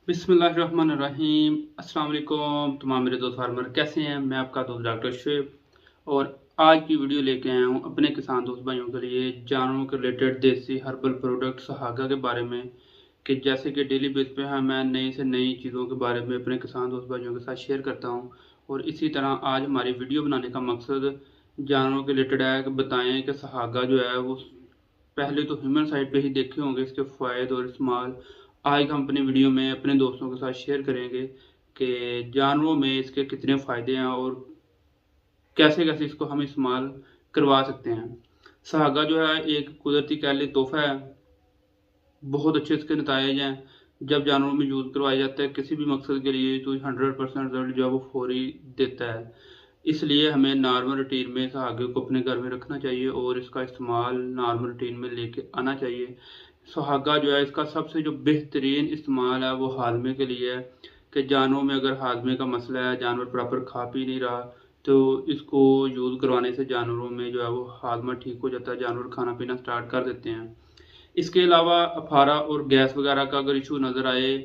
बिस्मिल्लाहिर्रहमानिर्रहीम। अस्सलाम वालेकुम तमाम मेरे दोस्त फार्मर कैसे हैं। मैं आपका दोस्त डॉक्टर शुएब और आज की वीडियो लेके आया हूँ अपने किसान दोस्त भाइयों के लिए जानवरों के रिलेटेड देसी हर्बल प्रोडक्ट सहागा के बारे में कि जैसे कि डेली बेस पे मैं नई से नई चीज़ों के बारे में अपने किसान दोस्त भाइयों के साथ शेयर करता हूँ। और इसी तरह आज हमारी वीडियो बनाने का मकसद जानवरों के रिलेटेड है कि बताएं कि सहागा जो है वो पहले तो ह्यूमन साइड पे ही देखे होंगे इसके फ़ायदे और इस्तेमाल। आज हम अपनी वीडियो में अपने दोस्तों के साथ शेयर करेंगे कि जानवरों में इसके कितने फ़ायदे हैं और कैसे कैसे इसको हम इस्तेमाल करवा सकते हैं। सहागा जो है एक कुदरती कह लें तोहफा है। बहुत अच्छे इसके नतायज हैं जब जानवरों में यूज़ करवाया जाता है किसी भी मकसद के लिए तो 100% रिजल्ट जो है वो फौरी देता है। इसलिए हमें नॉर्मल रूटीन में सहागे को अपने घर में रखना चाहिए और इसका इस्तेमाल नॉर्मल रूटीन में लेके आना चाहिए। सुहागा जो है इसका सबसे जो बेहतरीन इस्तेमाल है वो हाजमे के लिए है कि जानवरों में अगर हाजमे का मसला है, जानवर प्रॉपर खा पी नहीं रहा, तो इसको यूज़ करवाने से जानवरों में जो है वो हाजमा ठीक हो जाता है, जानवर खाना पीना स्टार्ट कर देते हैं। इसके अलावा अफारा और गैस वगैरह का अगर इशू नज़र आए,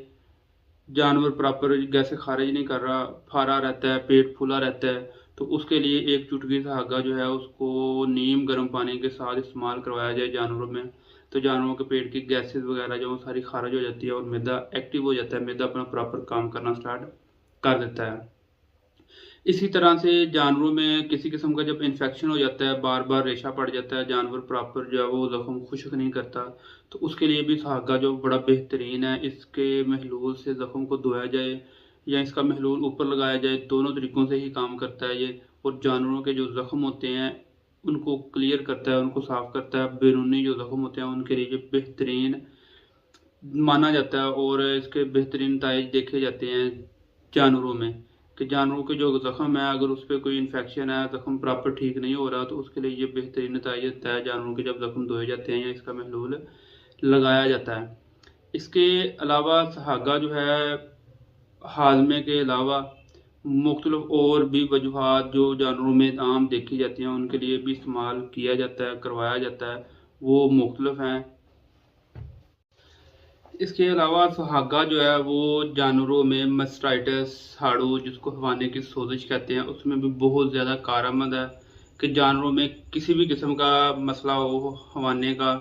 जानवर प्रॉपर गैसें खारिज नहीं कर रहा, फारा रहता है, पेट फूला रहता है, तो उसके लिए एक चुटकी सहागा जो है उसको नीम गर्म पानी के साथ इस्तेमाल करवाया जाए जानवरों में, तो जानवरों के पेट की गैसेस वगैरह जो सारी खारिज हो जाती है और मैदा एक्टिव हो जाता है, मैदा अपना प्रॉपर काम करना स्टार्ट कर देता है। इसी तरह से जानवरों में किसी किस्म का जब इन्फेक्शन हो जाता है, बार बार रेशा पड़ जाता है, जानवर प्रॉपर जो है वो ज़ख्म खुश्क नहीं करता, तो उसके लिए भी सहागा जो बड़ा बेहतरीन है। इसके महलूल से ज़ख्म को धोया जाए या इसका महलूल ऊपर लगाया जाए, दोनों तरीक़ों से ही काम करता है ये। और जानवरों के जो ज़ख्म होते हैं उनको क्लियर करता है, उनको साफ़ करता है। बैरूनी जो ज़ख्म होते हैं उनके लिए बेहतरीन माना जाता है और इसके बेहतरीन नताइज देखे जाते हैं जानवरों में कि जानवरों के जो ज़ख्म है अगर उस पर कोई इन्फेक्शन है, ज़ख्म प्रॉपर ठीक नहीं हो रहा, तो उसके लिए ये बेहतरीन नताइज देता है जानवरों के जब ज़ख्म धोए जाते हैं या इसका महलूल लगाया जाता है। इसके अलावा सहागा जो है हाजमे के अलावा मुख्तलिफ और भी वजूहात जो जानवरों में आम देखी जाती हैं उनके लिए भी इस्तेमाल किया जाता है, करवाया जाता है, वो मुख्तलिफ हैं। इसके अलावा सुहागा जो है वो जानवरों में मास्टाइटिस, हाड़ू जिसको हवाने की सोजिश कहते हैं, उसमें भी बहुत ज़्यादा कारआमद है कि जानवरों में किसी भी किस्म का मसला हो, हवाने का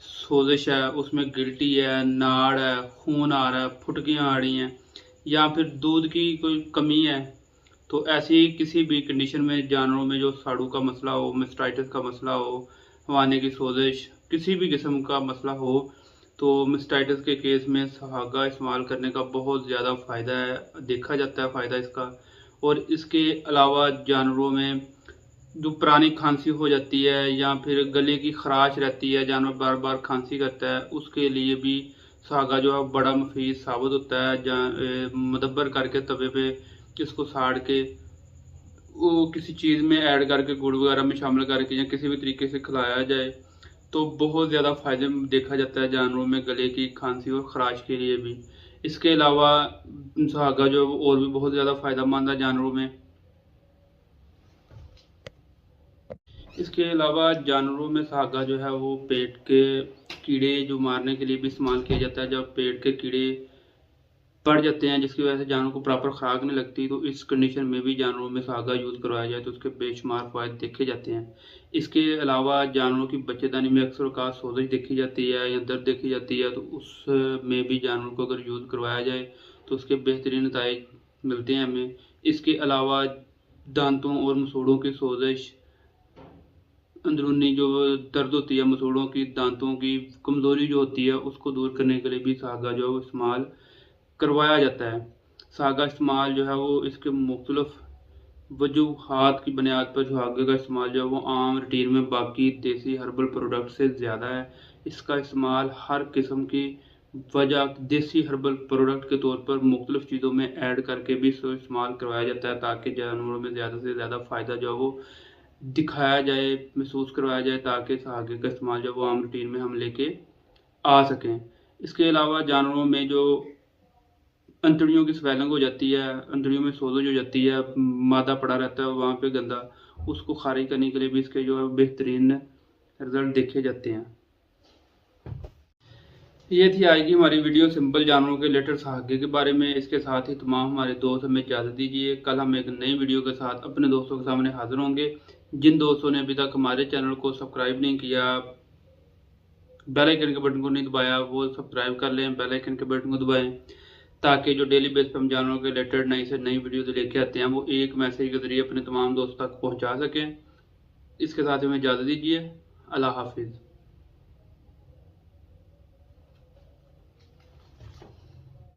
सोजिश है, उसमें गिल्टी है, नाड़ है, खून आ रहा है, फुटकियाँ आ रही हैं या फिर दूध की कोई कमी है, तो ऐसी किसी भी कंडीशन में जानवरों में जो साड़ू का मसला हो, मास्टाइटिस का मसला हो, हवाने की सोजिश, किसी भी किस्म का मसला हो, तो मास्टाइटिस के केस में सहागा इस्तेमाल करने का बहुत ज़्यादा फ़ायदा है, देखा जाता है फ़ायदा इसका। और इसके अलावा जानवरों में जो पुरानी खांसी हो जाती है या फिर गले की खराश रहती है, जानवर बार बार खांसी करता है, उसके लिए भी सहागा जो है बड़ा मुफीद साबित होता है। मदब्बर करके तवे पे इसको साड़ के वो किसी चीज़ में ऐड करके गुड़ वगैरह में शामिल करके या किसी भी तरीके से खिलाया जाए तो बहुत ज़्यादा फ़ायदे देखा जाता है जानवरों में गले की खांसी और ख़राश के लिए भी। इसके अलावा सहागा जो है वो और भी बहुत ज़्यादा फ़ायदेमंद है जानवरों में। इसके अलावा जानवरों में सहागा जो है वो पेट के कीड़े जो मारने के लिए भी इस्तेमाल किया जाता है। जब पेट के कीड़े पड़ जाते हैं जिसकी वजह से जानवर को प्रॉपर खुराक नहीं लगती, तो इस कंडीशन में भी जानवरों में सहागा यूज़ करवाया जाए तो उसके बेशुमार फ़ायदे देखे जाते हैं। इसके अलावा जानवरों की बच्चेदानी में अक्सर औक़ात सोजिश देखी जाती है या दर्द देखी जाती है, तो उसमें भी जानवर को अगर यूज़ करवाया जाए तो उसके बेहतरीन नताइज मिलते हैं हमें। इसके अलावा दांतों और मसूड़ों की सोजिश, अंदरूनी जो दर्द होती है मसूड़ों की, दांतों की कमज़ोरी जो होती है उसको दूर करने के लिए भी सहागा जो है वो इस्तेमाल करवाया जाता है। सहागा इस्तेमाल जो है वो इसके मुख्तलिफ वजूहात की बुनियाद पर सहागे का इस्तेमाल जो है वो आम रूटीन में बाकी देसी हर्बल प्रोडक्ट से ज़्यादा है। इसका इस्तेमाल हर किस्म की वजह देसी हर्बल प्रोडक्ट के तौर पर मुख्तलिफ चीज़ों में ऐड करके भी इसको इस्तेमाल करवाया जाता है ताकि जानवरों में ज़्यादा से ज़्यादा फ़ायदा जो है वो दिखाया जाए, महसूस करवाया जाए, ताकि सहागे का इस्तेमाल जो है वो आम रूटीन में हम लेके आ सकें। इसके अलावा जानवरों में जो अंतड़ियों की स्वेलिंग हो जाती है, अंतड़ियों में सोजिश हो जाती है, मादा पड़ा रहता है वहाँ पे गंदा, उसको खारिज करने के लिए भी इसके जो है बेहतरीन रिजल्ट देखे जाते हैं। ये थी आज की हमारी वीडियो सिंपल जानवरों के रिलेटेड सहागे के बारे में। इसके साथ ही तमाम हमारे दोस्त हमें इजाज़त दीजिए। कल हम एक नई वीडियो के साथ अपने दोस्तों के सामने हाजिर होंगे। जिन दोस्तों ने अभी तक हमारे चैनल को सब्सक्राइब नहीं किया, बेल आइकन के बटन को नहीं दबाया, वो सब्सक्राइब कर लें, बेल आइकन के बटन को दबाएं, ताकि जो डेली बेस पर हम जानवरों के रिलेटेड नई से नई वीडियो लेके आते हैं वो एक मैसेज के जरिए अपने तमाम दोस्तों तक पहुँचा सकें। इसके साथ हमें इजाज़त दीजिए। अल्लाह हाफिज़।